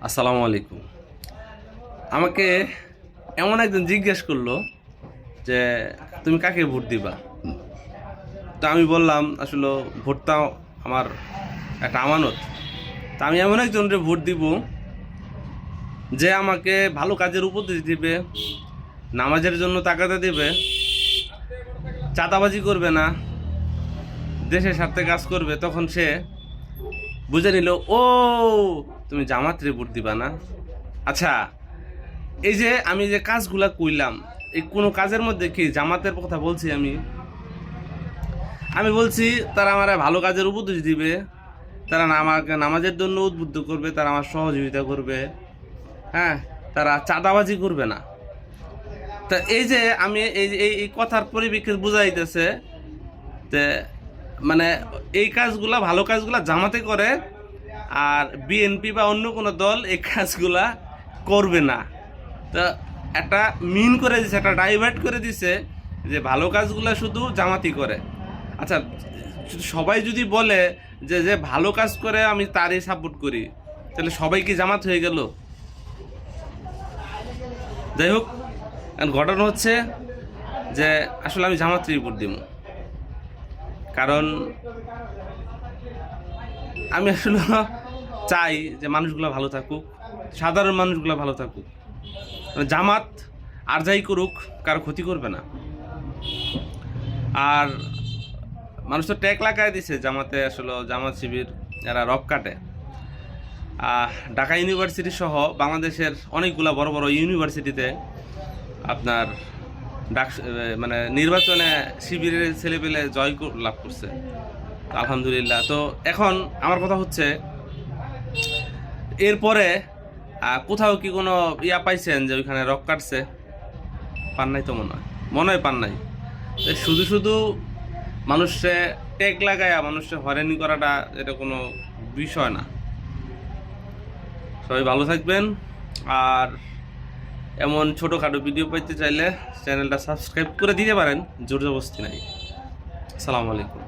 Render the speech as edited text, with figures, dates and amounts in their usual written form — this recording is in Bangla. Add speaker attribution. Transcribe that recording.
Speaker 1: আসসালামু আলাইকুম। আমাকে এমন একজন জিজ্ঞেস করলো যে তুমি কাকে ভোট দিবা। তো আমি বললাম আসলে ভোটটা আমার একটা আমানত। তা আমি এমন একজনকে ভোট দিব যে আমাকে ভালো কাজের উপদেশ দিবে, নামাজের জন্য তাগাদা দিবে, চাঁদাবাজি করবে না, দেশের স্বার্থে কাজ করবে। তখন সে বুঝে নিল, ও তুমি জামাতরে ভোট দিবা না। আচ্ছা, এই যে আমি যে কাজগুলা কইলাম, এই কোনো কাজের মধ্যে কি জামাতের কথা বলছি? আমি বলছি তারা আমার ভালো কাজের উপদেশ দিবে, তারা আমাকে নামাজের জন্য উদ্বুদ্ধ করবে, তারা আমার সহযোগিতা করবে, হ্যাঁ, তারা চাঁদাবাজি করবে না। তা এই যে আমি এই এই এই কথার পরিপ্রেক্ষিতে বুঝাইতেছে যে মানে এই কাজগুলা, ভালো কাজগুলা জামাতে করে, আর বিএনপি বা অন্য কোনো দল এই কাজগুলা করবে না। তা একটা মিন করে দিছে, একটা ডাইভার্ট করে দিছে যে ভালো কাজগুলা শুধু জামাতি করে। আচ্ছা, সবাই যদি বলে যে যে ভালো কাজ করে আমি তারই সাপোর্ট করি, তাহলে সবাই কি জামাত হয়ে গেল? যাই হোক, ঘটনা হচ্ছে যে আসলে আমি জামাত রিপোর্ট দিব, কারণ আমি আসলে চাই যে মানুষগুলো ভালো থাকুক, সাধারণ মানুষগুলো ভালো থাকুক। জামাত আর যাই করুক কারো ক্ষতি করবে না। আর মানুষ তো ট্যাগ লাগাই দিছে জামাতে, আসলে জামাত শিবির এরা রক কাটে। ঢাকা ইউনিভার্সিটি সহ বাংলাদেশের অনেকগুলা বড় বড় ইউনিভার্সিটিতে আপনার মানে নির্বাচনে শিবিরের ছেলেপেলে জয় লাভ করছে, আলহামদুলিল্লাহ। তো এখন আমার কথা হচ্ছে, এরপরে কোথাও কি কোনো পাইছেন যে ওইখানে রক কাটছে? পান নাই তো, মনে হয় পান নাই। শুধু শুধু মানুষে ট্যাগ লাগায়া মানুষে হয়রানি করাটা এটা কোনো বিষয় না। সবাই ভালো থাকবেন, আর এমন ছোটোখাটো ভিডিও পাইতে চাইলে চ্যানেলটা সাবস্ক্রাইব করে দিতে পারেন, জোর জবরদস্তি নাই। আসসালামু আলাইকুম।